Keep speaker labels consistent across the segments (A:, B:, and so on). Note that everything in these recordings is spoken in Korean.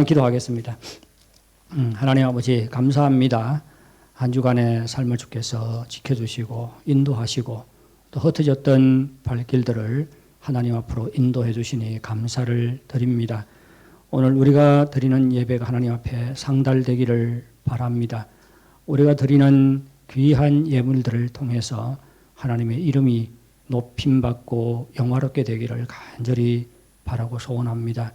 A: 기도하겠습니다. 하나님 아버지 감사합니다. 한 주간의 삶을 주께서 지켜주시고 인도하시고 또 흩어졌던 발길들을 하나님 앞으로 인도해 주시니 감사를 드립니다. 오늘 우리가 드리는 예배가 하나님 앞에 상달되기를 바랍니다. 우리가 드리는 귀한 예물들을 통해서 하나님의 이름이 높임받고 영화롭게 되기를 간절히 바라고 소원합니다.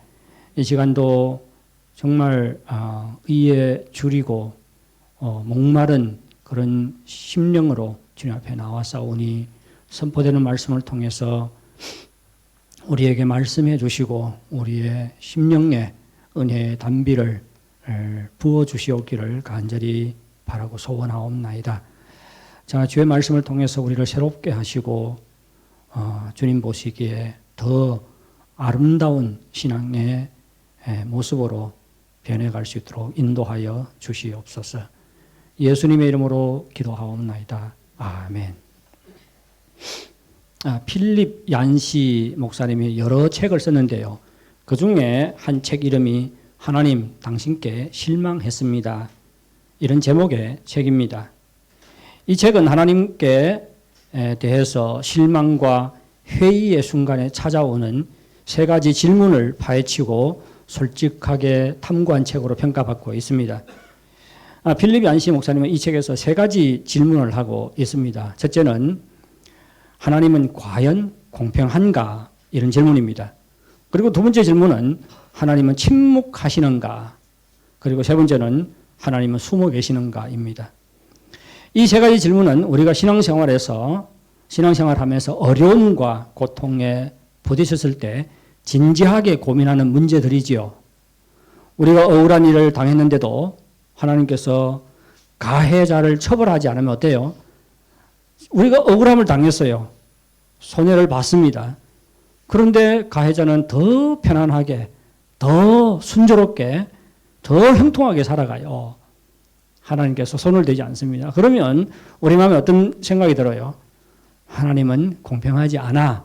A: 이 시간도 정말 의에 줄이고 목마른 그런 심령으로 주님 앞에 나와싸우니 선포되는 말씀을 통해서 우리에게 말씀해 주시고 우리의 심령에 은혜의 단비를 부어 주시옵기를 간절히 바라고 소원하옵나이다. 자, 주의 말씀을 통해서 우리를 새롭게 하시고 주님 보시기에 더 아름다운 신앙의 모습으로 변해갈 수 있도록 인도하여 주시옵소서. 예수님의 이름으로 기도하옵나이다. 아멘. 필립 얀시 목사님이 여러 책을 썼는데요. 그 중에 한 책 이름이 하나님 당신께 실망했습니다. 이런 제목의 책입니다. 이 책은 하나님께 대해서 실망과 회의의 순간에 찾아오는 세 가지 질문을 파헤치고 솔직하게 탐구한 책으로 평가받고 있습니다. 필립 얀시 목사님은 이 책에서 세 가지 질문을 하고 있습니다. 첫째는 하나님은 과연 공평한가? 이런 질문입니다. 그리고 두 번째 질문은 하나님은 침묵하시는가? 그리고 세 번째는 하나님은 숨어 계시는가입니다. 이 세 가지 질문은 우리가 신앙생활하면서 어려움과 고통에 부딪혔을 때 진지하게 고민하는 문제들이지요. 우리가 억울한 일을 당했는데도 하나님께서 가해자를 처벌하지 않으면 어때요? 우리가 억울함을 당했어요. 손해를 봤습니다. 그런데 가해자는 더 편안하게, 더 순조롭게, 더 형통하게 살아가요. 하나님께서 손을 대지 않습니다. 그러면 우리 마음에 어떤 생각이 들어요? 하나님은 공평하지 않아.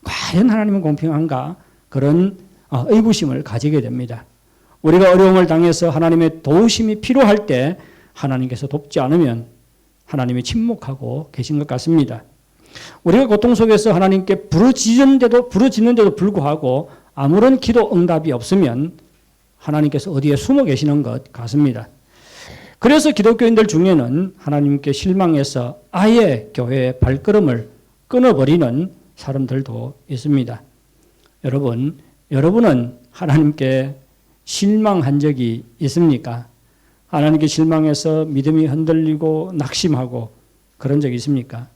A: 과연 하나님은 공평한가? 그런 의구심을 가지게 됩니다. 우리가 어려움을 당해서 하나님의 도우심이 필요할 때 하나님께서 돕지 않으면 하나님이 침묵하고 계신 것 같습니다. 우리가 고통 속에서 하나님께 부르짖는데도 불구하고 아무런 기도 응답이 없으면 하나님께서 어디에 숨어 계시는 것 같습니다. 그래서 기독교인들 중에는 하나님께 실망해서 아예 교회의 발걸음을 끊어버리는 사람들도 있습니다. 여러분은 하나님께 실망한 적이 있습니까? 하나님께 실망해서 믿음이 흔들리고 낙심하고 그런 적이 있습니까?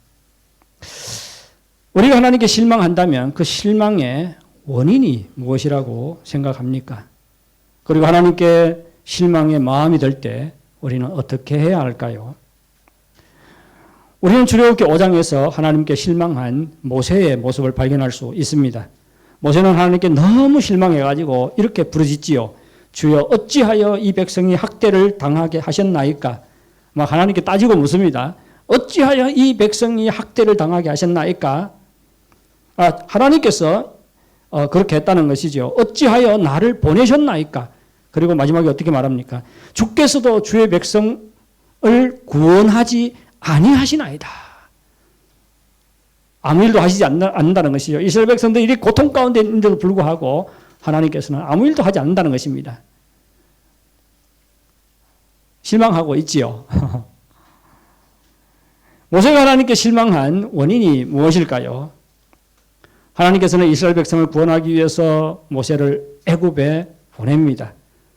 A: 우리가 하나님께 실망한다면 그 실망의 원인이 무엇이라고 생각합니까? 그리고 하나님께 실망의 마음이 들 때 우리는 어떻게 해야 할까요? 우리는 출애굽기 5장에서 하나님께 실망한 모세의 모습을 발견할 수 있습니다. 모세는 하나님께 너무 실망해가지고 이렇게 부르짖지요. 주여 어찌하여 이 백성이 학대를 당하게 하셨나이까? 막 하나님께 따지고 묻습니다. 어찌하여 이 백성이 학대를 당하게 하셨나이까? 하나님께서 그렇게 했다는 것이죠. 어찌하여 나를 보내셨나이까? 그리고 마지막에 어떻게 말합니까? 주께서도 주의 백성을 구원하지 아니하시나이다. 아무 일도 하시지 않는다는 것이죠. 이스라엘 백성들이 이렇게 고통 가운데 있는데도 불구하고 하나님께서는 아무 일도 하지 않는다는 것입니다. 실망하고 있지요. 모세가 하나님께 실망한 원인이 무엇일까요? 하나님께서는 이스라엘 백성을 구원하기 위해서 모세를 애굽에 보냅니다.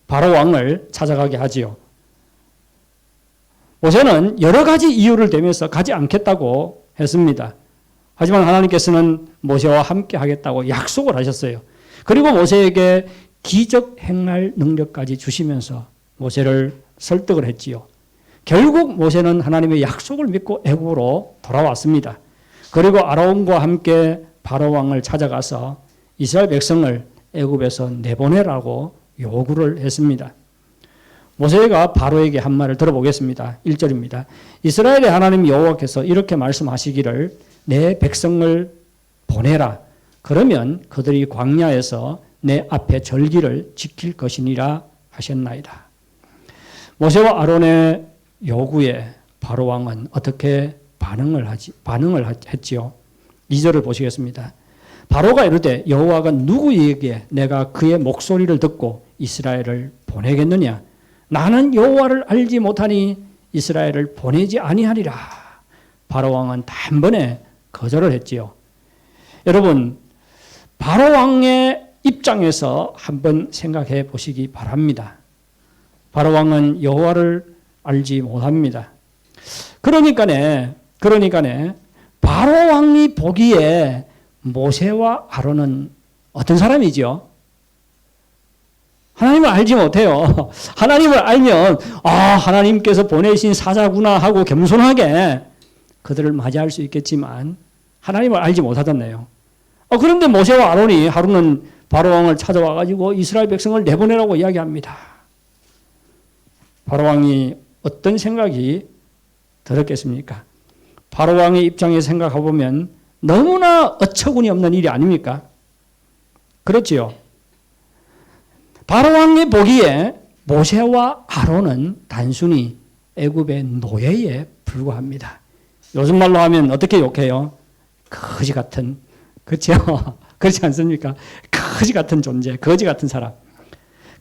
A: 바로 왕을 찾아가게 하지요. 모세는 여러 가지 이유를 대면서 가지 않겠다고 했습니다. 하지만 하나님께서는 모세와 함께 하겠다고 약속을 하셨어요. 그리고 모세에게 기적 행할 능력까지 주시면서 모세를 설득을 했지요. 결국 모세는 하나님의 약속을 믿고 애굽으로 돌아왔습니다. 그리고 아론과 함께 바로 왕을 찾아가서 이스라엘 백성을 애굽에서 내보내라고 요구를 했습니다. 모세가 바로에게 한 말을 들어보겠습니다. 1절입니다. 이스라엘의 하나님 여호와께서 이렇게 말씀하시기를 내 백성을 보내라. 그러면 그들이 광야에서 내 앞에 절기를 지킬 것이니라 하셨나이다. 모세와 아론의 요구에 바로 왕은 어떻게 반응을 했지요? 2절을 보시겠습니다. 바로가 이르되 여호와가 누구에게 내가 그의 목소리를 듣고 이스라엘을 보내겠느냐? 나는 여호와를 알지 못하니 이스라엘을 보내지 아니하리라. 바로 왕은 단번에 거절을 했지요. 여러분, 바로 왕의 입장에서 한번 생각해 보시기 바랍니다. 바로 왕은 여호와를 알지 못합니다. 그러니까네 바로 왕이 보기에 모세와 아론은 어떤 사람이죠? 하나님을 알지 못해요. 하나님을 알면 하나님께서 보내신 사자구나 하고 겸손하게 그들을 맞이할 수 있겠지만 하나님을 알지 못하잖아요. 그런데 모세와 아론이 하루는 바로 왕을 찾아와 가지고 이스라엘 백성을 내보내라고 이야기합니다. 바로 왕이 어떤 생각이 들었겠습니까? 바로 왕의 입장에서 생각해 보면 너무나 어처구니 없는 일이 아닙니까? 그렇지요. 바로 왕이 보기에 모세와 아론은 단순히 애굽의 노예에 불과합니다. 요즘 말로 하면 어떻게 욕해요? 거지 같은, 그렇죠? 그렇지 않습니까? 거지 같은 존재, 거지 같은 사람.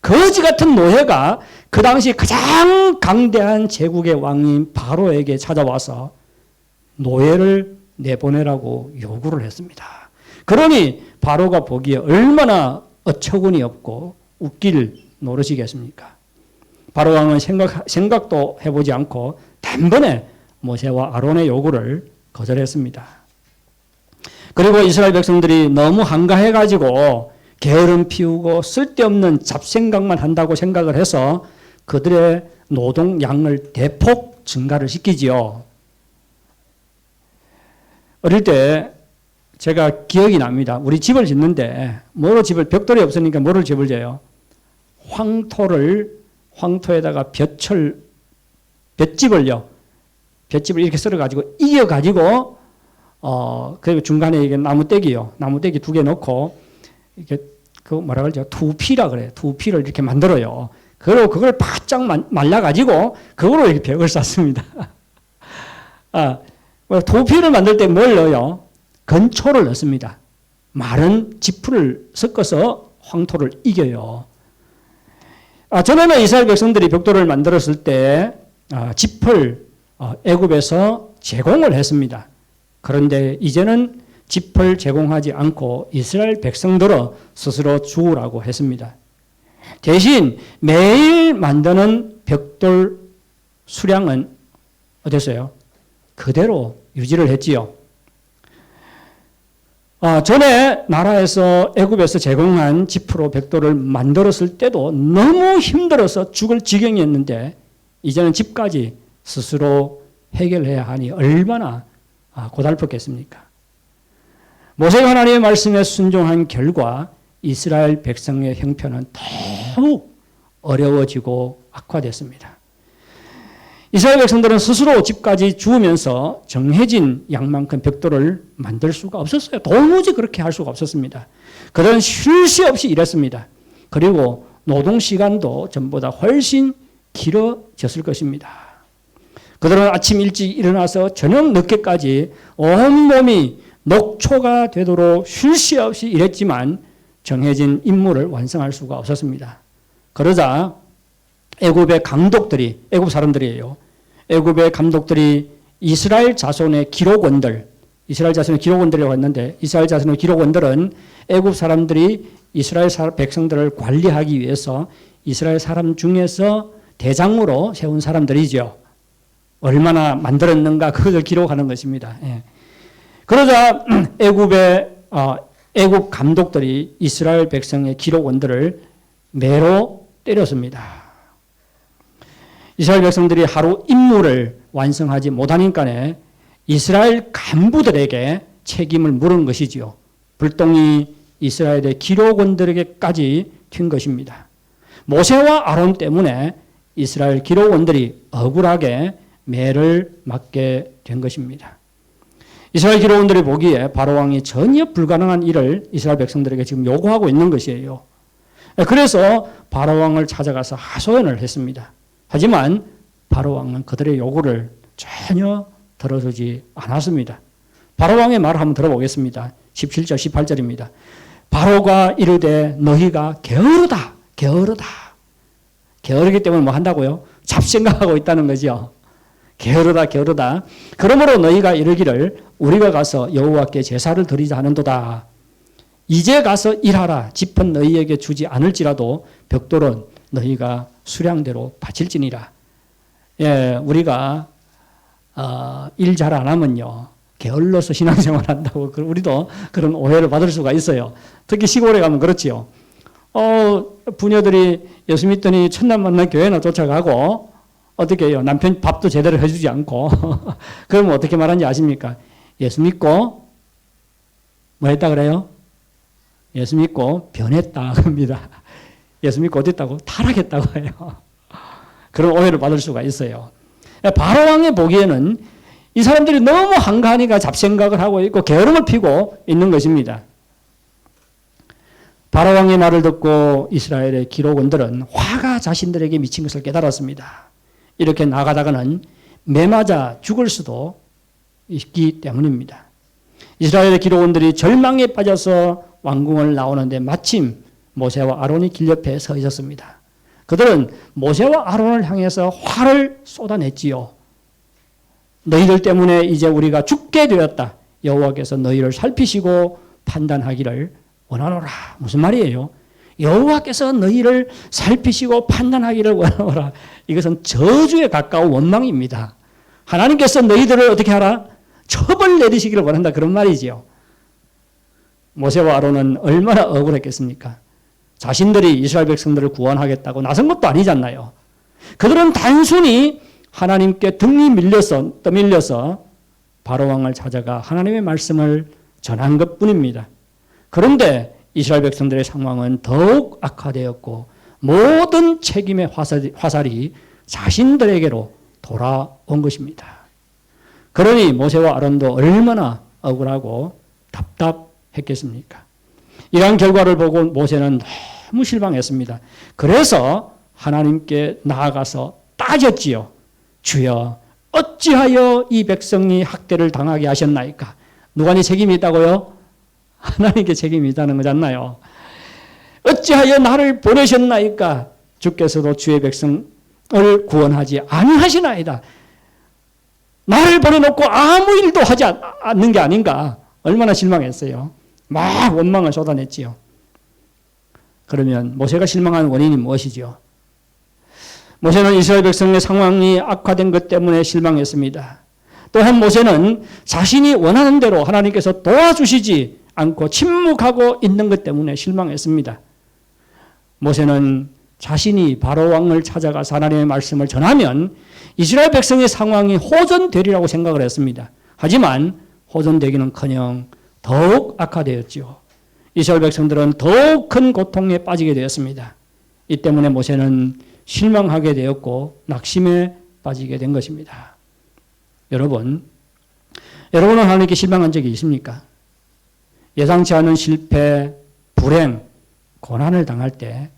A: 거지 같은 노예가 그 당시 가장 강대한 제국의 왕인 바로에게 찾아와서 노예를 내보내라고 요구를 했습니다. 그러니 바로가 보기에 얼마나 어처구니 없고 웃길 노릇이겠습니까? 바로 왕은 생각도 해보지 않고 단번에 모세와 아론의 요구를 거절했습니다. 그리고 이스라엘 백성들이 너무 한가해가지고 게으름 피우고 쓸데없는 잡생각만 한다고 생각을 해서 그들의 노동량을 대폭 증가를 시키지요. 어릴 때 제가 기억이 납니다. 우리 집을 짓는데 벽돌이 없으니까 뭐를 집을 지어요? 황토에다가 볏짚을 이렇게 썰어가지고 이어가지고 그리고 중간에 이게 나무떼기 2개 넣고 이렇게 뭐라 그러죠? 투피라 그래요. 투피를 이렇게 만들어요. 그리고 그걸 바짝 말라가지고 그거로 이렇게 벽을 쌓습니다. 투피를 만들 때 뭘 넣어요? 건초를 넣습니다. 마른 지프를 섞어서 황토를 이겨요. 전에는 이스라엘 백성들이 벽돌을 만들었을 때 짚을 애굽에서 제공을 했습니다. 그런데 이제는 짚을 제공하지 않고 이스라엘 백성들은 스스로 주우라고 했습니다. 대신 매일 만드는 벽돌 수량은 어땠어요? 그대로 유지를 했지요. 전에 나라에서 애굽에서 제공한 짚으로 벽돌을 만들었을 때도 너무 힘들어서 죽을 지경이었는데 이제는 집까지 스스로 해결해야 하니 얼마나 고달팠겠습니까? 모세가 하나님의 말씀에 순종한 결과 이스라엘 백성의 형편은 더욱 어려워지고 악화됐습니다. 이스라엘 백성들은 스스로 집까지 주우면서 정해진 양만큼 벽돌을 만들 수가 없었어요. 도무지 그렇게 할 수가 없었습니다. 그들은 쉴 새 없이 일했습니다. 그리고 노동시간도 전보다 훨씬 길어졌을 것입니다. 그들은 아침 일찍 일어나서 저녁 늦게까지 온몸이 녹초가 되도록 쉴 새 없이 일했지만 정해진 임무를 완성할 수가 없었습니다. 그러자 애굽의 감독들이, 애굽 사람들이에요. 애굽의 감독들이 이스라엘 자손의 기록원들이라고 했는데 이스라엘 자손의 기록원들은 애굽 사람들이 이스라엘 백성들을 관리하기 위해서 이스라엘 사람 중에서 대장으로 세운 사람들이죠. 얼마나 만들었는가 그것을 기록하는 것입니다. 그러자 애굽 감독들이 이스라엘 백성의 기록원들을 매로 때렸습니다. 이스라엘 백성들이 하루 임무를 완성하지 못하니까 이스라엘 간부들에게 책임을 물은 것이지요. 불똥이 이스라엘의 기록원들에게까지 튄 것입니다. 모세와 아론 때문에 이스라엘 기록원들이 억울하게 매를 맞게 된 것입니다. 이스라엘 기록원들이 보기에 바로 왕이 전혀 불가능한 일을 이스라엘 백성들에게 지금 요구하고 있는 것이에요. 그래서 바로왕을 찾아가서 하소연을 했습니다. 하지만 바로왕은 그들의 요구를 전혀 들어주지 않았습니다. 바로왕의 말을 한번 들어보겠습니다. 17절 18절입니다. 바로가 이르되 너희가 게으르다 게으르다. 게으르기 때문에 뭐 한다고요? 잡생각하고 있다는 거죠. 게으르다 게으르다. 그러므로 너희가 이르기를 우리가 가서 여호와께 제사를 드리자 하는도다. 이제 가서 일하라. 짚은 너희에게 주지 않을지라도 벽돌은 너희가 수량대로 바칠지니라. 예, 우리가 일 잘 안 하면요 게을러서 신앙생활 한다고 우리도 그런 오해를 받을 수가 있어요. 특히 시골에 가면 그렇지요. 부녀들이 예수 믿더니 첫날 만난 교회나 쫓아가고 어떻게 해요? 남편 밥도 제대로 해주지 않고 그러면 어떻게 말하는지 아십니까? 예수 믿고 뭐 했다 그래요? 예수 믿고 변했다 합니다. 예수 믿고 어땠다고? 타락했다고 해요. 그런 오해를 받을 수가 있어요. 바로왕이 보기에는 이 사람들이 너무 한가하니까 잡생각을 하고 있고 게으름을 피고 있는 것입니다. 바로왕의 말을 듣고 이스라엘의 기록원들은 화가 자신들에게 미친 것을 깨달았습니다. 이렇게 나가다가는 매맞아 죽을 수도 있기 때문입니다. 이스라엘의 기록원들이 절망에 빠져서 왕궁을 나오는데 마침 모세와 아론이 길 옆에 서 있었습니다. 그들은 모세와 아론을 향해서 화를 쏟아냈지요. 너희들 때문에 이제 우리가 죽게 되었다. 여호와께서 너희를 살피시고 판단하기를 원하노라. 무슨 말이에요? 여호와께서 너희를 살피시고 판단하기를 원하노라. 이것은 저주에 가까운 원망입니다. 하나님께서 너희들을 어떻게 하라? 처벌 내리시기를 원한다. 그런 말이지요. 모세와 아론은 얼마나 억울했겠습니까? 자신들이 이스라엘 백성들을 구원하겠다고 나선 것도 아니잖아요. 그들은 단순히 하나님께 등이 떠밀려서 바로왕을 찾아가 하나님의 말씀을 전한 것뿐입니다. 그런데 이스라엘 백성들의 상황은 더욱 악화되었고 모든 책임의 화살이 자신들에게로 돌아온 것입니다. 그러니 모세와 아론도 얼마나 억울하고 답답했겠습니까? 이러한 결과를 보고 모세는 너무 실망했습니다. 그래서 하나님께 나아가서 따졌지요. 주여 어찌하여 이 백성이 학대를 당하게 하셨나이까? 누가 책임이 있다고요? 하나님께 책임이 있다는 거잖아요. 어찌하여 나를 보내셨나이까? 주께서도 주의 백성을 구원하지 아니하시나이다. 나를 보내놓고 아무 일도 하지 않는 게 아닌가? 얼마나 실망했어요. 막 원망을 쏟아냈지요. 그러면 모세가 실망한 원인이 무엇이죠? 모세는 이스라엘 백성의 상황이 악화된 것 때문에 실망했습니다. 또한 모세는 자신이 원하는 대로 하나님께서 도와주시지 않고 침묵하고 있는 것 때문에 실망했습니다. 모세는 자신이 바로왕을 찾아가서 하나님의 말씀을 전하면 이스라엘 백성의 상황이 호전되리라고 생각을 했습니다. 하지만 호전되기는커녕 더욱 악화되었지요. 이스라엘 백성들은 더욱 큰 고통에 빠지게 되었습니다. 이 때문에 모세는 실망하게 되었고 낙심에 빠지게 된 것입니다. 여러분은 하나님께 실망한 적이 있습니까? 예상치 않은 실패, 불행, 고난을 당할 때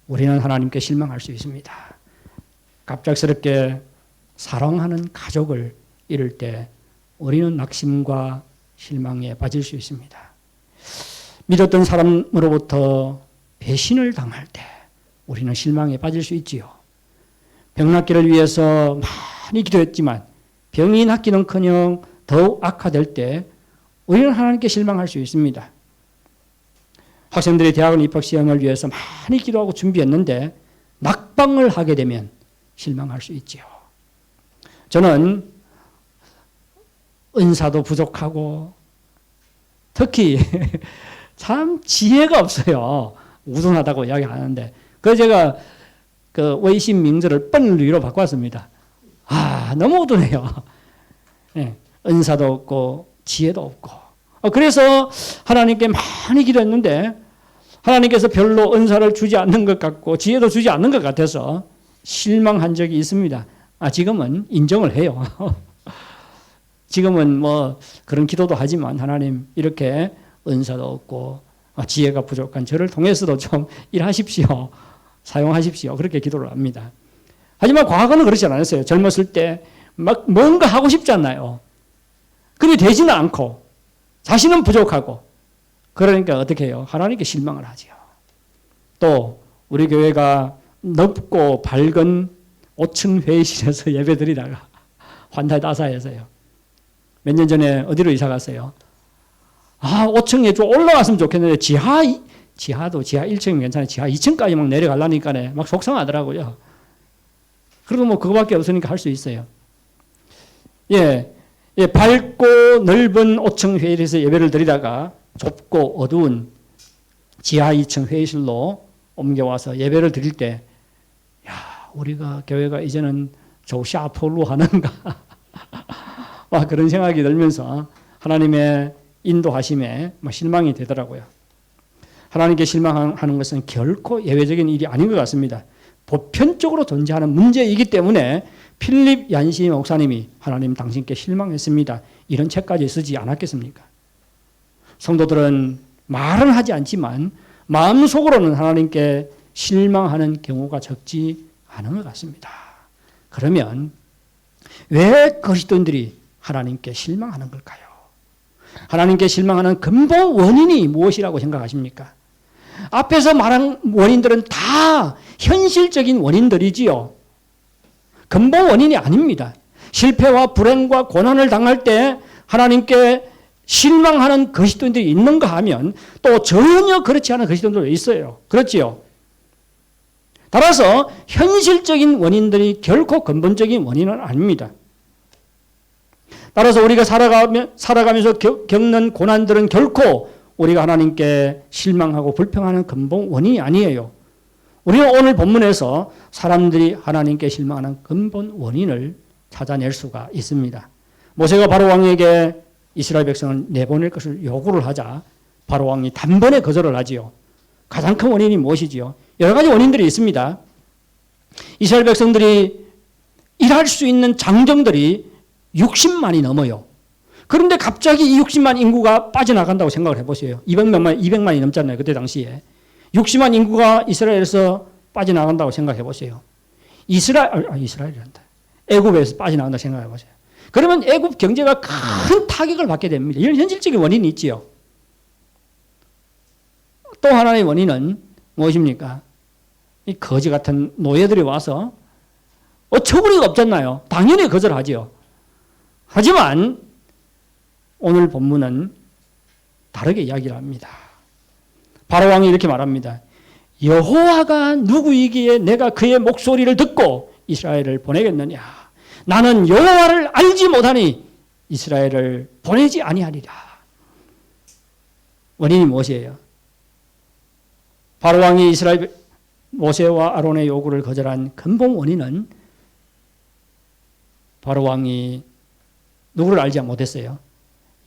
A: 우리는 하나님께 실망할 수 있습니다. 갑작스럽게 사랑하는 가족을 잃을 때 우리는 낙심과 실망에 빠질 수 있습니다. 믿었던 사람으로부터 배신을 당할 때 우리는 실망에 빠질 수 있지요. 병 낫기를 위해서 많이 기도했지만 병이 낫기는커녕 더욱 악화될 때 우리는 하나님께 실망할 수 있습니다. 학생들이 대학원 입학시험을 위해서 많이 기도하고 준비했는데 낙방을 하게 되면 실망할 수 있지요. 저는 은사도 부족하고 특히 참 지혜가 없어요. 우둔하다고 이야기하는데 그래서 제가 그 외신 명절을 뻔리로 바꿨습니다. 너무 우둔해요. 네, 은사도 없고 지혜도 없고 그래서 하나님께 많이 기도했는데 하나님께서 별로 은사를 주지 않는 것 같고 지혜도 주지 않는 것 같아서 실망한 적이 있습니다. 지금은 인정을 해요. 지금은 뭐 그런 기도도 하지만 하나님 이렇게 은사도 없고 지혜가 부족한 저를 통해서도 좀 일하십시오. 사용하십시오. 그렇게 기도를 합니다. 하지만 과거는 그렇지 않았어요. 젊었을 때 막 뭔가 하고 싶잖아요. 근데 되지는 않고 자신은 부족하고 그러니까 어떻게 해요? 하나님께 실망을 하죠. 또 우리 교회가 넓고 밝은 5층 회의실에서 예배드리다가 환달따사해서요. 몇 년 전에 어디로 이사 갔어요? 5층에 좀 올라갔으면 좋겠는데 지하도 지하 1층이면 괜찮아요. 지하 2층까지 막 내려가려니까 막 속상하더라고요. 그래도 뭐 그거밖에 없으니까 할 수 있어요. 밝고 넓은 5층 회의실에서 예배를 드리다가 좁고 어두운 지하 2층 회의실로 옮겨와서 예배를 드릴 때, 우리가 교회가 이제는 조샤폴로 하는가? 그런 생각이 들면서 하나님의 인도하심에 실망이 되더라고요. 하나님께 실망하는 것은 결코 예외적인 일이 아닌 것 같습니다. 보편적으로 존재하는 문제이기 때문에 필립 얀시 목사님이 하나님 당신께 실망했습니다. 이런 책까지 쓰지 않았겠습니까? 성도들은 말은 하지 않지만 마음속으로는 하나님께 실망하는 경우가 적지 않은 것 같습니다. 그러면 왜 그리스도인들이 하나님께 실망하는 걸까요? 하나님께 실망하는 근본 원인이 무엇이라고 생각하십니까? 앞에서 말한 원인들은 다 현실적인 원인들이지요. 근본 원인이 아닙니다. 실패와 불행과 고난을 당할 때 하나님께 실망하는 그리스도인들이 있는가 하면 또 전혀 그렇지 않은 그리스도인들도 있어요. 그렇지요? 따라서 현실적인 원인들이 결코 근본적인 원인은 아닙니다. 따라서 우리가 살아가면서 겪는 고난들은 결코 우리가 하나님께 실망하고 불평하는 근본 원인이 아니에요. 우리는 오늘 본문에서 사람들이 하나님께 실망하는 근본 원인을 찾아낼 수가 있습니다. 모세가 바로왕에게 이스라엘 백성을 내보낼 것을 요구를 하자 바로왕이 단번에 거절을 하지요. 가장 큰 원인이 무엇이지요? 여러 가지 원인들이 있습니다. 이스라엘 백성들이 일할 수 있는 장정들이 60만이 넘어요. 그런데 갑자기 이 60만 인구가 빠져나간다고 생각을 해보세요. 200만이 넘잖아요. 그때 당시에. 60만 인구가 이스라엘에서 빠져나간다고 생각해 보세요. 이스라엘이란다. 애굽에서 빠져나간다고 생각해 보세요. 그러면 애굽 경제가 큰 타격을 받게 됩니다. 이런 현실적인 원인이 있지요. 또 하나의 원인은 무엇입니까? 이 거지 같은 노예들이 와서 어처구니가 없잖아요. 당연히 거절하지요. 하지만 오늘 본문은 다르게 이야기를 합니다. 바로왕이 이렇게 말합니다. 여호와가 누구이기에 내가 그의 목소리를 듣고 이스라엘을 보내겠느냐. 나는 여호와를 알지 못하니 이스라엘을 보내지 아니하리라. 원인이 무엇이에요? 바로왕이 이스라엘 모세와 아론의 요구를 거절한 근본 원인은 바로왕이 누구를 알지 못했어요?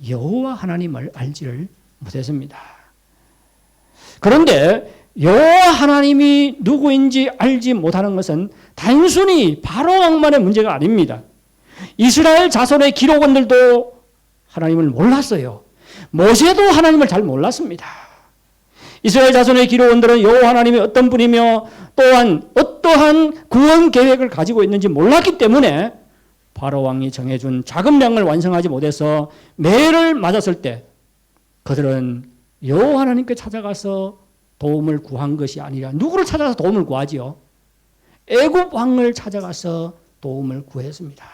A: 여호와 하나님을 알지를 못했습니다. 그런데 여호와 하나님이 누구인지 알지 못하는 것은 단순히 바로왕만의 문제가 아닙니다. 이스라엘 자손의 기록원들도 하나님을 몰랐어요. 모세도 하나님을 잘 몰랐습니다. 이스라엘 자손의 기록원들은 여호와 하나님이 어떤 분이며 또한 어떠한 구원 계획을 가지고 있는지 몰랐기 때문에 바로왕이 정해준 자금량을 완성하지 못해서 매를 맞았을 때 그들은 여호와 하나님께 찾아가서 도움을 구한 것이 아니라 누구를 찾아서 도움을 구하지요? 애굽 왕을 찾아가서 도움을 구했습니다.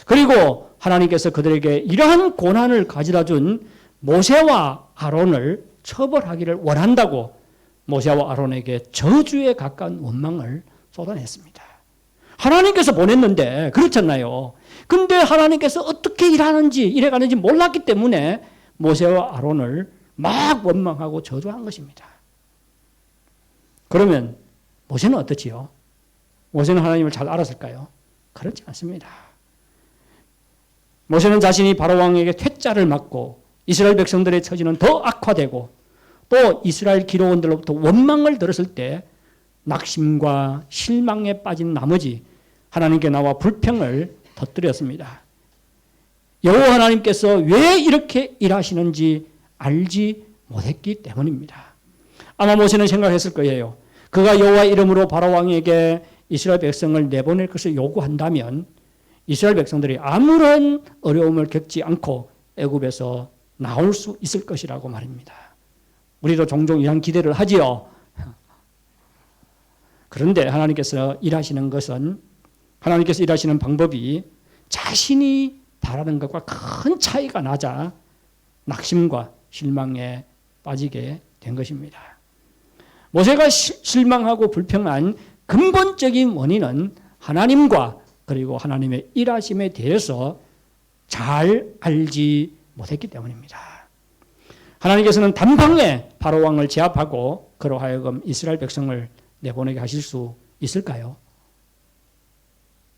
A: 그리고 하나님께서 그들에게 이러한 고난을 가져다 준 모세와 아론을 처벌하기를 원한다고 모세와 아론에게 저주에 가까운 원망을 쏟아냈습니다. 하나님께서 보냈는데 그렇잖아요. 근데 하나님께서 어떻게 일하는지 일해가는지 몰랐기 때문에 모세와 아론을 막 원망하고 저주한 것입니다. 그러면 모세는 어떻지요? 모세는 하나님을 잘 알았을까요? 그렇지 않습니다. 모세는 자신이 바로왕에게 퇴짜를 맞고 이스라엘 백성들의 처지는 더 악화되고 또 이스라엘 기록원들로부터 원망을 들었을 때 낙심과 실망에 빠진 나머지 하나님께 나와 불평을 터뜨렸습니다. 여호와 하나님께서 왜 이렇게 일하시는지 알지 못했기 때문입니다. 아마 모세는 생각했을 거예요. 그가 여호와 이름으로 바로 왕에게 이스라엘 백성을 내보낼 것을 요구한다면 이스라엘 백성들이 아무런 어려움을 겪지 않고 애굽에서 나올 수 있을 것이라고 말입니다. 우리도 종종 이런 기대를 하지요. 그런데 하나님께서 일하시는 방법이 자신이 바라는 것과 큰 차이가 나자 낙심과 실망에 빠지게 된 것입니다. 모세가 실망하고 불평한 근본적인 원인은 하나님과 그리고 하나님의 일하심에 대해서 잘 알지 못했기 때문입니다. 하나님께서는 단방에 바로 왕을 제압하고 그로 하여금 이스라엘 백성을 내보내게 하실 수 있을까요?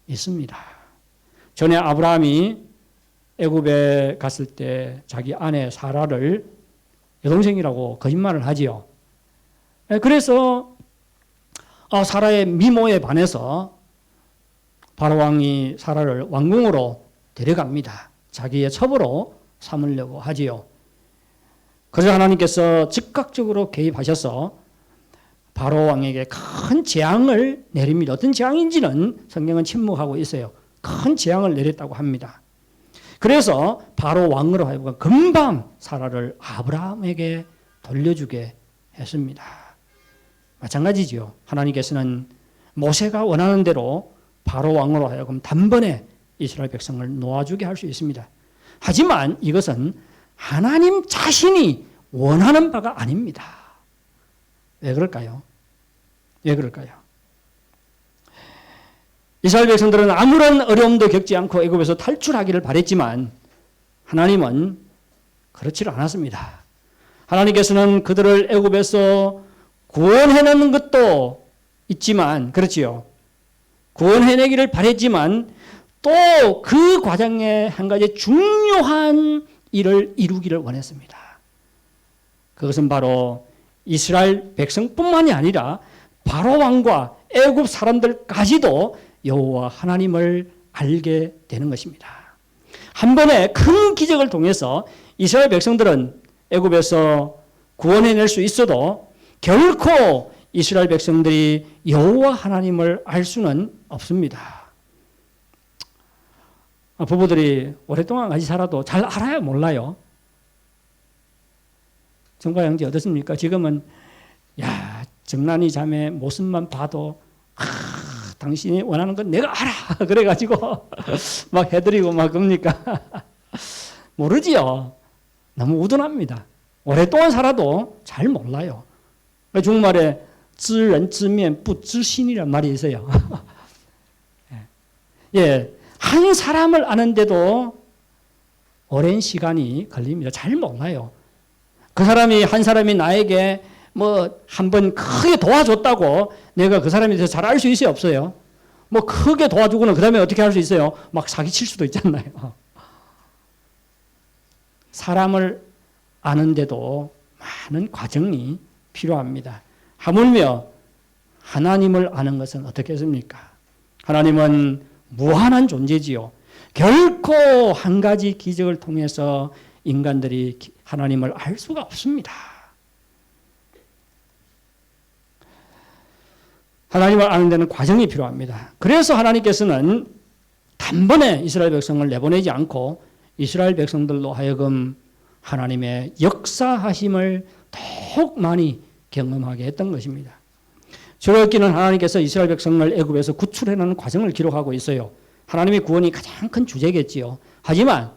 A: 있습니다. 전에 아브라함이 애굽에 갔을 때 자기 아내 사라를 여동생이라고 거짓말을 하지요. 그래서 사라의 미모에 반해서 바로 왕이 사라를 왕궁으로 데려갑니다. 자기의 첩으로 삼으려고 하지요. 그래서 하나님께서 즉각적으로 개입하셔서 바로 왕에게 큰 재앙을 내립니다. 어떤 재앙인지는 성경은 침묵하고 있어요. 큰 재앙을 내렸다고 합니다. 그래서 바로 왕으로 하여금 금방 사라를 아브라함에게 돌려주게 했습니다. 마찬가지지요. 하나님께서는 모세가 원하는 대로 바로 왕으로 하여금 단번에 이스라엘 백성을 놓아주게 할 수 있습니다. 하지만 이것은 하나님 자신이 원하는 바가 아닙니다. 왜 그럴까요? 왜 그럴까요? 이스라엘 백성들은 아무런 어려움도 겪지 않고 애굽에서 탈출하기를 바랬지만 하나님은 그렇지를 않았습니다. 하나님께서는 그들을 애굽에서 구원해내는 것도 있지만, 그렇지요. 구원해내기를 바랬지만 또 그 과정에 한 가지 중요한 일을 이루기를 원했습니다. 그것은 바로 이스라엘 백성뿐만이 아니라 바로 왕과 애굽 사람들까지도 여호와 하나님을 알게 되는 것입니다. 한 번의 큰 기적을 통해서 이스라엘 백성들은 애굽에서 구원해낼 수 있어도 결코 이스라엘 백성들이 여호와 하나님을 알 수는 없습니다. 부부들이 오랫동안 같이 살아도 잘 알아요? 몰라요? 정과 형제 어떻습니까? 지금은 정난이 자매 모습만 봐도 당신이 원하는 건 내가 알아 그래가지고 막 해드리고 막 그럽니까? 모르지요. 너무 우둔합니다. 오랫동안 살아도 잘 몰라요. 중국말에 知人知面不知心이란 말이 있어요. 예, 한 사람을 아는데도 오랜 시간이 걸립니다. 잘 몰라요. 그 사람이 한 사람이 나에게 뭐 한 번 크게 도와줬다고 내가 그 사람에 대해서 잘 알 수 있어요? 없어요? 뭐 크게 도와주고는 그 다음에 어떻게 할 수 있어요? 막 사기칠 수도 있잖아요. 사람을 아는데도 많은 과정이 필요합니다. 하물며 하나님을 아는 것은 어떻겠습니까? 하나님은 무한한 존재지요. 결코 한 가지 기적을 통해서 인간들이 하나님을 알 수가 없습니다. 하나님을 아는 데는 과정이 필요합니다. 그래서 하나님께서는 단번에 이스라엘 백성을 내보내지 않고 이스라엘 백성들로 하여금 하나님의 역사하심을 더욱 많이 경험하게 했던 것입니다. 출애굽기는 하나님께서 이스라엘 백성을 애굽에서 구출해내는 과정을 기록하고 있어요. 하나님의 구원이 가장 큰 주제겠지요. 하지만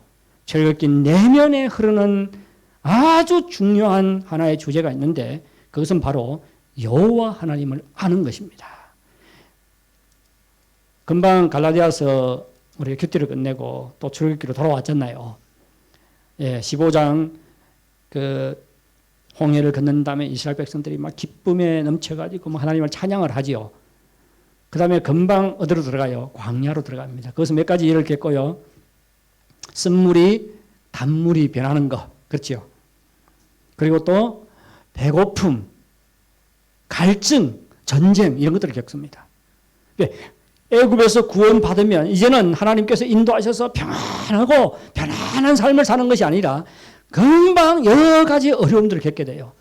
A: 출애굽기 내면에 흐르는 아주 중요한 하나의 주제가 있는데 그것은 바로 여호와 하나님을 아는 것입니다. 금방 갈라디아서 우리가 큐티를 끝내고 또 출애굽기로 돌아왔잖아요. 15장 홍해를 건넌 다음에 이스라엘 백성들이 막 기쁨에 넘쳐가지고 하나님을 찬양을 하지요. 그 다음에 금방 어디로 들어가요? 광야로 들어갑니다. 거기서 몇 가지 일을 겪고요. 쓴물이 단물이 변하는 것, 그렇죠? 그리고 또 배고픔, 갈증, 전쟁 이런 것들을 겪습니다. 애굽에서 구원받으면 이제는 하나님께서 인도하셔서 평안하고 편안한 삶을 사는 것이 아니라 금방 여러 가지 어려움들을 겪게 돼요.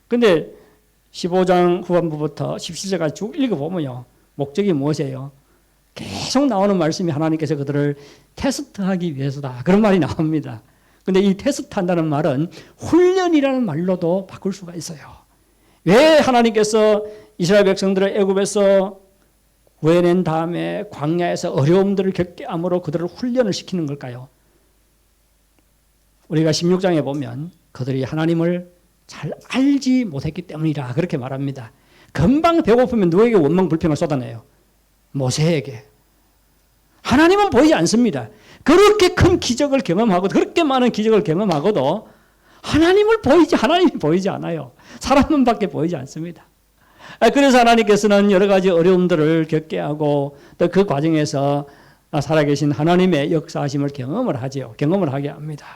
A: 근데 15장 후반부부터 17절까지 쭉 읽어보면요. 목적이 무엇이에요? 계속 나오는 말씀이 하나님께서 그들을 테스트하기 위해서다. 그런 말이 나옵니다. 근데 이 테스트한다는 말은 훈련이라는 말로도 바꿀 수가 있어요. 왜 하나님께서 이스라엘 백성들을 애굽에서 구해낸 다음에 광야에서 어려움들을 겪게 함으로 그들을 훈련을 시키는 걸까요? 우리가 16장에 보면 그들이 하나님을 잘 알지 못했기 때문이라 그렇게 말합니다. 금방 배고프면 누구에게 원망 불평을 쏟아내요? 모세에게. 하나님은 보이지 않습니다. 그렇게 큰 기적을 경험하고 그렇게 많은 기적을 경험하고도 하나님이 보이지 않아요. 사람은 밖에 보이지 않습니다. 그래서 하나님께서는 여러 가지 어려움들을 겪게 하고 또 그 과정에서 살아계신 하나님의 역사하심을 경험을 하게 합니다.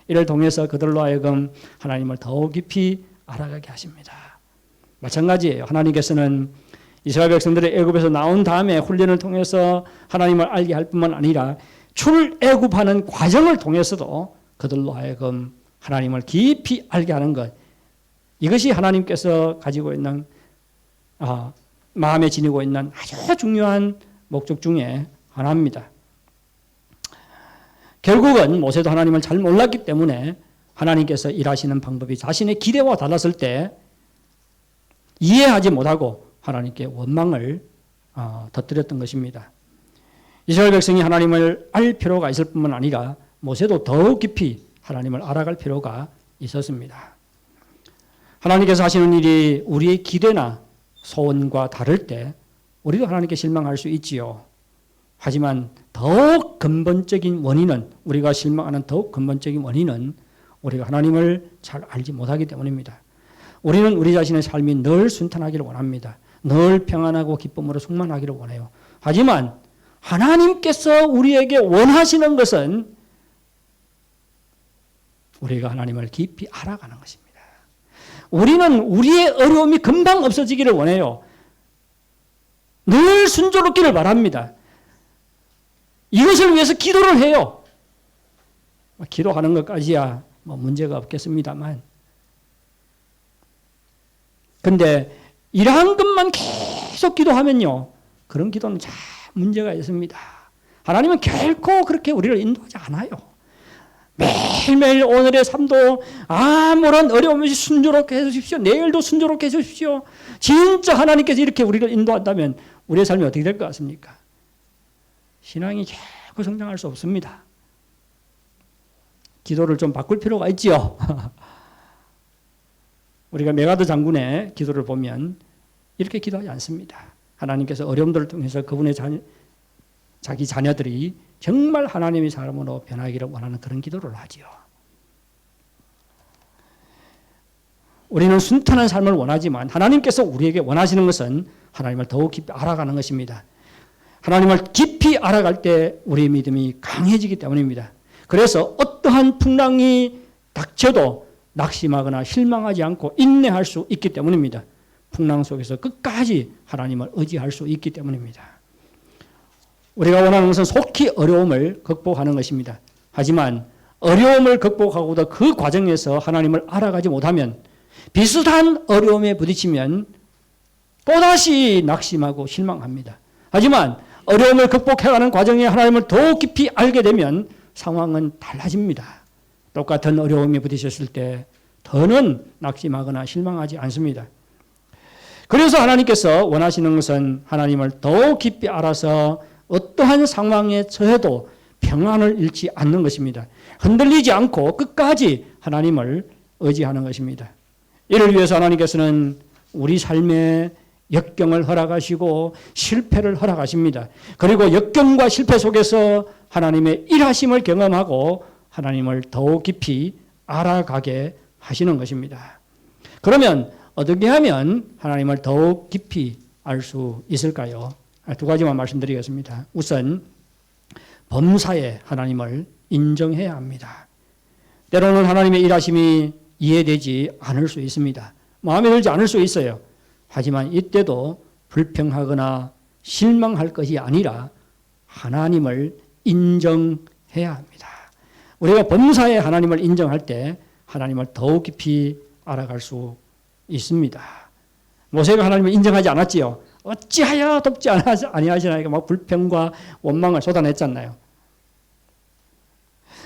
A: 이를 통해서 그들로 하여금 하나님을 더욱 깊이 알아가게 하십니다. 마찬가지예요. 하나님께서는 이스라엘 백성들이 애굽에서 나온 다음에 훈련을 통해서 하나님을 알게 할 뿐만 아니라 출애굽하는 과정을 통해서도 그들로 하여금 하나님을 깊이 알게 하는 것. 이것이 하나님께서 가지고 있는 마음에 지니고 있는 아주 중요한 목적 중에 하나입니다. 결국은 모세도 하나님을 잘 몰랐기 때문에 하나님께서 일하시는 방법이 자신의 기대와 달랐을 때 이해하지 못하고 하나님께 원망을 터뜨렸던 것입니다. 이스라엘 백성이 하나님을 알 필요가 있을 뿐만 아니라 모세도 더욱 깊이 하나님을 알아갈 필요가 있었습니다. 하나님께서 하시는 일이 우리의 기대나 소원과 다를 때 우리도 하나님께 실망할 수 있지요. 하지만 더욱 근본적인 원인은 우리가 실망하는 더욱 근본적인 원인은 우리가 하나님을 잘 알지 못하기 때문입니다. 우리는 우리 자신의 삶이 늘 순탄하기를 원합니다. 늘 평안하고 기쁨으로 충만하기를 원해요. 하지만 하나님께서 우리에게 원하시는 것은 우리가 하나님을 깊이 알아가는 것입니다. 우리는 우리의 어려움이 금방 없어지기를 원해요. 늘 순조롭기를 바랍니다. 이것을 위해서 기도를 해요. 기도하는 것까지야 문제가 없겠습니다만. 근데 이러한 것만 계속 기도하면요. 그런 기도는 참 문제가 있습니다. 하나님은 결코 그렇게 우리를 인도하지 않아요. 매일매일 오늘의 삶도 아무런 어려움 없이 순조롭게 해주십시오. 내일도 순조롭게 해주십시오. 진짜 하나님께서 이렇게 우리를 인도한다면 우리의 삶이 어떻게 될 것 같습니까? 신앙이 결코 성장할 수 없습니다. 기도를 좀 바꿀 필요가 있지요. 우리가 메가드 장군의 기도를 보면 이렇게 기도하지 않습니다. 하나님께서 어려움들을 통해서 그분의 자기 자녀들이 정말 하나님의 사람으로 변하기를 원하는 그런 기도를 하지요. 우리는 순탄한 삶을 원하지만 하나님께서 우리에게 원하시는 것은 하나님을 더욱 깊이 알아가는 것입니다. 하나님을 깊이 알아갈 때 우리의 믿음이 강해지기 때문입니다. 그래서 어떠한 풍랑이 닥쳐도 낙심하거나 실망하지 않고 인내할 수 있기 때문입니다. 풍랑 속에서 끝까지 하나님을 의지할 수 있기 때문입니다. 우리가 원하는 것은 속히 어려움을 극복하는 것입니다. 하지만 어려움을 극복하고도 그 과정에서 하나님을 알아가지 못하면 비슷한 어려움에 부딪히면 또다시 낙심하고 실망합니다. 하지만 어려움을 극복해가는 과정에 하나님을 더 깊이 알게 되면 상황은 달라집니다. 똑같은 어려움에 부딪혔을 때 더는 낙심하거나 실망하지 않습니다. 그래서 하나님께서 원하시는 것은 하나님을 더 깊이 알아서 어떠한 상황에 처해도 평안을 잃지 않는 것입니다. 흔들리지 않고 끝까지 하나님을 의지하는 것입니다. 이를 위해서 하나님께서는 우리 삶에 역경을 허락하시고 실패를 허락하십니다. 그리고 역경과 실패 속에서 하나님의 일하심을 경험하고 하나님을 더욱 깊이 알아가게 하시는 것입니다. 그러면 어떻게 하면 하나님을 더욱 깊이 알 수 있을까요? 두 가지만 말씀드리겠습니다. 우선 범사에 하나님을 인정해야 합니다. 때로는 하나님의 일하심이 이해되지 않을 수 있습니다. 마음에 들지 않을 수 있어요. 하지만 이때도 불평하거나 실망할 것이 아니라 하나님을 인정해야 합니다. 우리가 범사에 하나님을 인정할 때 하나님을 더욱 깊이 알아갈 수 있습니다. 모세가 하나님을 인정하지 않았지요. 어찌하여 돕지 아니하시나이까 막 불평과 원망을 쏟아냈잖아요.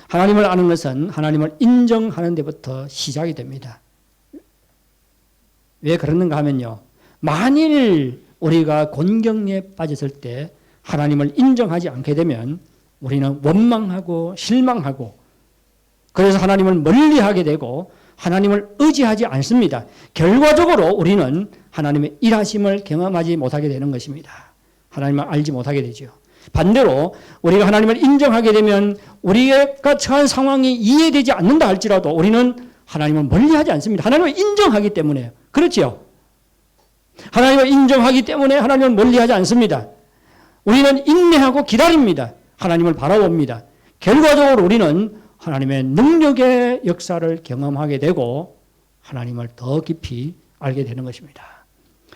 A: 하나님을 아는 것은 하나님을 인정하는 데부터 시작이 됩니다. 왜 그러는가 하면요. 만일 우리가 곤경에 빠졌을 때 하나님을 인정하지 않게 되면 우리는 원망하고 실망하고 그래서 하나님을 멀리하게 되고 하나님을 의지하지 않습니다. 결과적으로 우리는 하나님의 일하심을 경험하지 못하게 되는 것입니다. 하나님을 알지 못하게 되죠. 반대로 우리가 하나님을 인정하게 되면 우리가 처한 상황이 이해되지 않는다 할지라도 우리는 하나님을 멀리하지 않습니다. 하나님을 인정하기 때문에요. 그렇지요? 하나님을 인정하기 때문에 하나님을 멀리하지 않습니다. 우리는 인내하고 기다립니다. 하나님을 바라봅니다. 결과적으로 우리는 하나님의 능력의 역사를 경험하게 되고 하나님을 더 깊이 알게 되는 것입니다.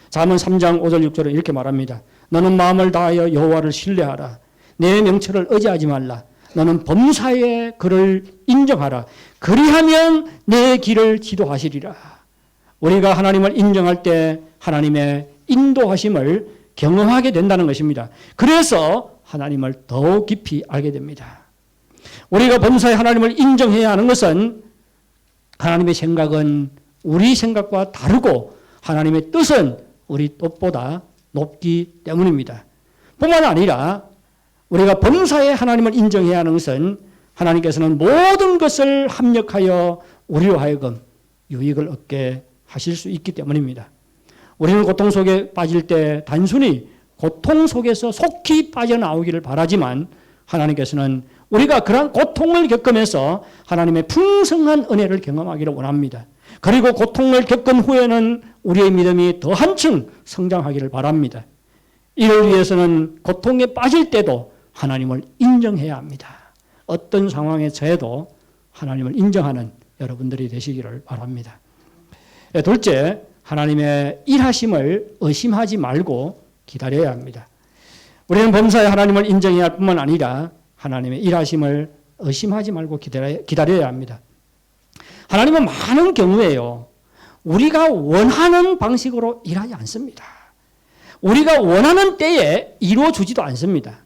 A: 잠언 3장 5절 6절은 이렇게 말합니다. 너는 마음을 다하여 여호와를 신뢰하라. 내 명철을 의지하지 말라. 너는 범사에 그를 인정하라. 그리하면 내 길을 지도하시리라. 우리가 하나님을 인정할 때 하나님의 인도하심을 경험하게 된다는 것입니다. 그래서 하나님을 더욱 깊이 알게 됩니다. 우리가 범사에 하나님을 인정해야 하는 것은 하나님의 생각은 우리 생각과 다르고 하나님의 뜻은 우리 뜻보다 높기 때문입니다. 뿐만 아니라 우리가 범사에 하나님을 인정해야 하는 것은 하나님께서는 모든 것을 합력하여 우리로 하여금 유익을 얻게 하실 수 있기 때문입니다. 우리는 고통 속에 빠질 때 단순히 고통 속에서 속히 빠져나오기를 바라지만 하나님께서는 우리가 그러한 고통을 겪으면서 하나님의 풍성한 은혜를 경험하기를 원합니다. 그리고 고통을 겪은 후에는 우리의 믿음이 더 한층 성장하기를 바랍니다. 이를 위해서는 고통에 빠질 때도 하나님을 인정해야 합니다. 어떤 상황에 처해도 하나님을 인정하는 여러분들이 되시기를 바랍니다. 둘째, 하나님의 일하심을 의심하지 말고 기다려야 합니다. 우리는 범사에 하나님을 인정해야 할 뿐만 아니라 하나님의 일하심을 의심하지 말고 기다려야 합니다. 하나님은 많은 경우에요. 우리가 원하는 방식으로 일하지 않습니다. 우리가 원하는 때에 이루어주지도 않습니다.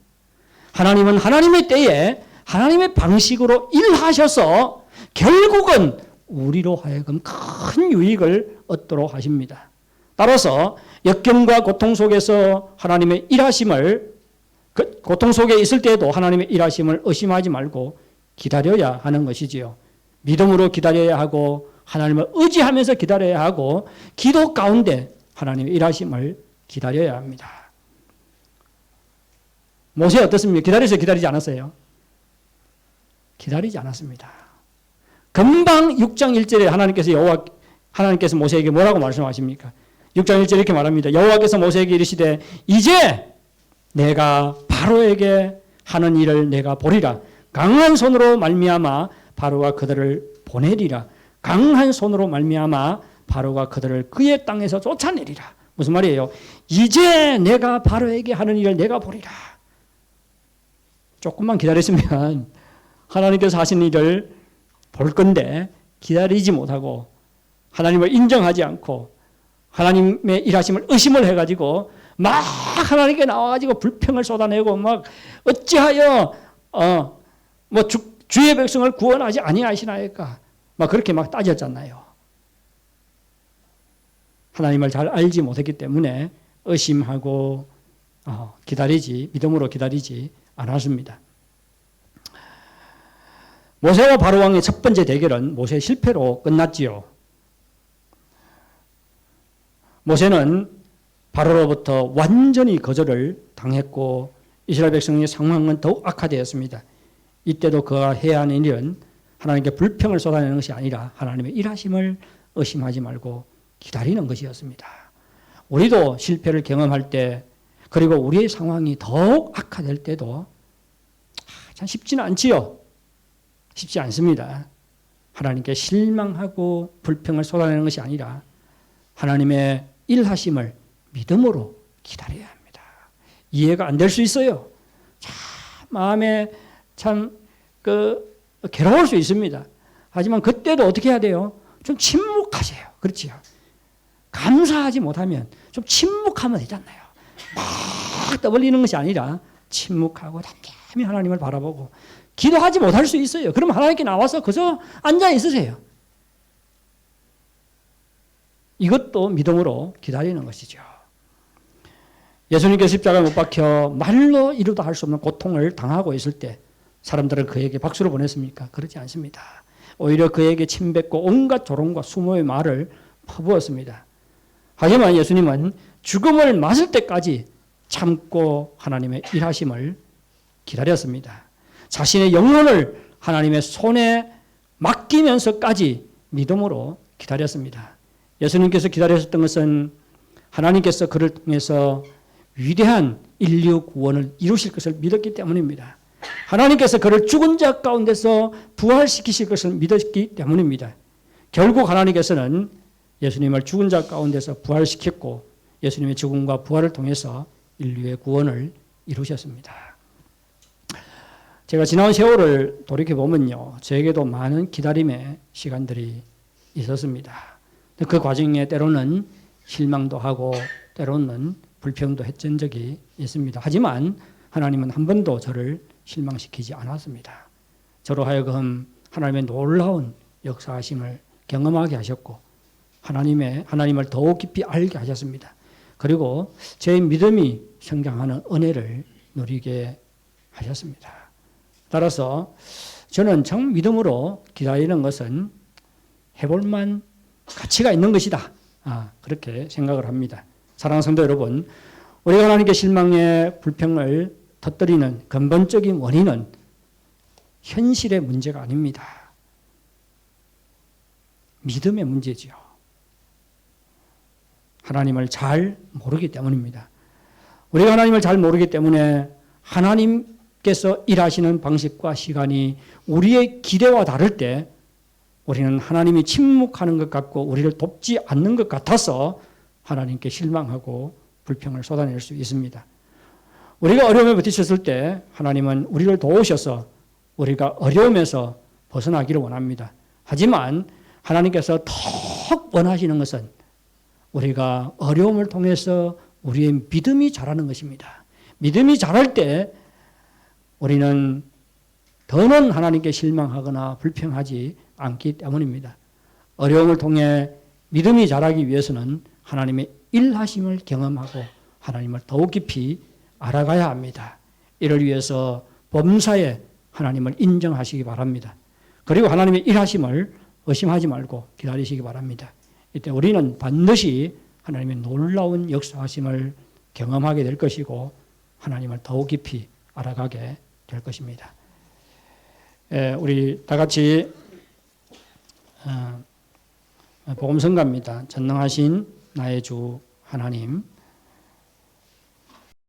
A: 하나님은 하나님의 때에 하나님의 방식으로 일하셔서 결국은 우리로 하여금 큰 유익을 얻도록 하십니다. 따라서 역경과 고통 속에서 하나님의 일하심을 고통 속에 있을 때에도 하나님의 일하심을 의심하지 말고 기다려야 하는 것이지요. 믿음으로 기다려야 하고 하나님을 의지하면서 기다려야 하고 기도 가운데 하나님의 일하심을 기다려야 합니다. 모세 어떻습니까? 기다리세요? 기다리지 않았어요? 기다리지 않았습니다. 금방 6장 1절에 하나님께서 모세에게 뭐라고 말씀하십니까? 6장 1절 이렇게 말합니다. 여호와께서 모세에게 이르시되 이제 내가 바로에게 하는 일을 내가 보리라. 강한 손으로 말미암아 바로가 그들을 보내리라. 강한 손으로 말미암아 바로가 그들을 그의 땅에서 쫓아내리라. 무슨 말이에요? 이제 내가 바로에게 하는 일을 내가 보리라. 조금만 기다렸으면 하나님께서 하신 일을 볼 건데 기다리지 못하고 하나님을 인정하지 않고 하나님의 일하심을 의심을 해가지고 막 하나님께 나와가지고 불평을 쏟아내고 막 어찌하여 주의 백성을 구원하지 아니하시나이까 막 그렇게 막 따졌잖아요. 하나님을 잘 알지 못했기 때문에 의심하고 믿음으로 기다리지 않았습니다. 모세와 바로 왕의 첫 번째 대결은 모세의 실패로 끝났지요. 모세는 바로로부터 완전히 거절을 당했고 이스라엘 백성의 상황은 더욱 악화되었습니다. 이때도 그가 해야 하는 일은 하나님께 불평을 쏟아내는 것이 아니라 하나님의 일하심을 의심하지 말고 기다리는 것이었습니다. 우리도 실패를 경험할 때 그리고 우리의 상황이 더욱 악화될 때도 참 쉽지는 않지요. 쉽지 않습니다. 하나님께 실망하고 불평을 쏟아내는 것이 아니라 하나님의 일하심을 믿음으로 기다려야 합니다. 이해가 안 될 수 있어요. 참 마음에 참 괴로울 수 있습니다. 하지만 그때도 어떻게 해야 돼요? 좀 침묵하세요. 그렇지요. 감사하지 못하면 좀 침묵하면 되잖아요. 막 떠벌리는 것이 아니라 침묵하고 잠잠히 하나님을 바라보고 기도하지 못할 수 있어요. 그럼 하나님께 나와서 그저 앉아 있으세요. 이것도 믿음으로 기다리는 것이죠. 예수님께서 십자가에 못 박혀 말로 이루다 할 수 없는 고통을 당하고 있을 때 사람들은 그에게 박수를 보냈습니까? 그렇지 않습니다. 오히려 그에게 침뱉고 온갖 조롱과 수모의 말을 퍼부었습니다. 하지만 예수님은 죽음을 맞을 때까지 참고 하나님의 일하심을 기다렸습니다. 자신의 영혼을 하나님의 손에 맡기면서까지 믿음으로 기다렸습니다. 예수님께서 기다리셨던 것은 하나님께서 그를 통해서 위대한 인류 구원을 이루실 것을 믿었기 때문입니다. 하나님께서 그를 죽은 자 가운데서 부활시키실 것을 믿었기 때문입니다. 결국 하나님께서는 예수님을 죽은 자 가운데서 부활시켰고 예수님의 죽음과 부활을 통해서 인류의 구원을 이루셨습니다. 제가 지나온 세월을 돌이켜보면요. 저에게도 많은 기다림의 시간들이 있었습니다. 그 과정에 때로는 실망도 하고 때로는 불평도 했던 적이 있습니다. 하지만 하나님은 한 번도 저를 실망시키지 않았습니다. 저로 하여금 하나님의 놀라운 역사하심을 경험하게 하셨고 하나님을 더욱 깊이 알게 하셨습니다. 그리고 제 믿음이 성장하는 은혜를 누리게 하셨습니다. 따라서 저는 정 믿음으로 기다리는 것은 해볼만 가치가 있는 것이다. 그렇게 생각을 합니다. 사랑하는 성도 여러분, 우리가 하나님께 실망의 불평을 터뜨리는 근본적인 원인은 현실의 문제가 아닙니다. 믿음의 문제지요. 하나님을 잘 모르기 때문입니다. 우리가 하나님을 잘 모르기 때문에 하나님께서 일하시는 방식과 시간이 우리의 기대와 다를 때 우리는 하나님이 침묵하는 것 같고 우리를 돕지 않는 것 같아서 하나님께 실망하고 불평을 쏟아낼 수 있습니다. 우리가 어려움에 부딪혔을 때 하나님은 우리를 도우셔서 우리가 어려움에서 벗어나기를 원합니다. 하지만 하나님께서 더 원하시는 것은 우리가 어려움을 통해서 우리의 믿음이 자라는 것입니다. 믿음이 자랄 때 우리는 더는 하나님께 실망하거나 불평하지 않기 때문입니다. 어려움을 통해 믿음이 자라기 위해서는 하나님의 일하심을 경험하고 하나님을 더욱 깊이 알아가야 합니다. 이를 위해서 범사에 하나님을 인정하시기 바랍니다. 그리고 하나님의 일하심을 의심하지 말고 기다리시기 바랍니다. 이때 우리는 반드시 하나님의 놀라운 역사하심을 경험하게 될 것이고 하나님을 더욱 깊이 알아가게 될 것입니다. 우리 다 같이 복음성가입니다. 전능하신 나의 주 하나님,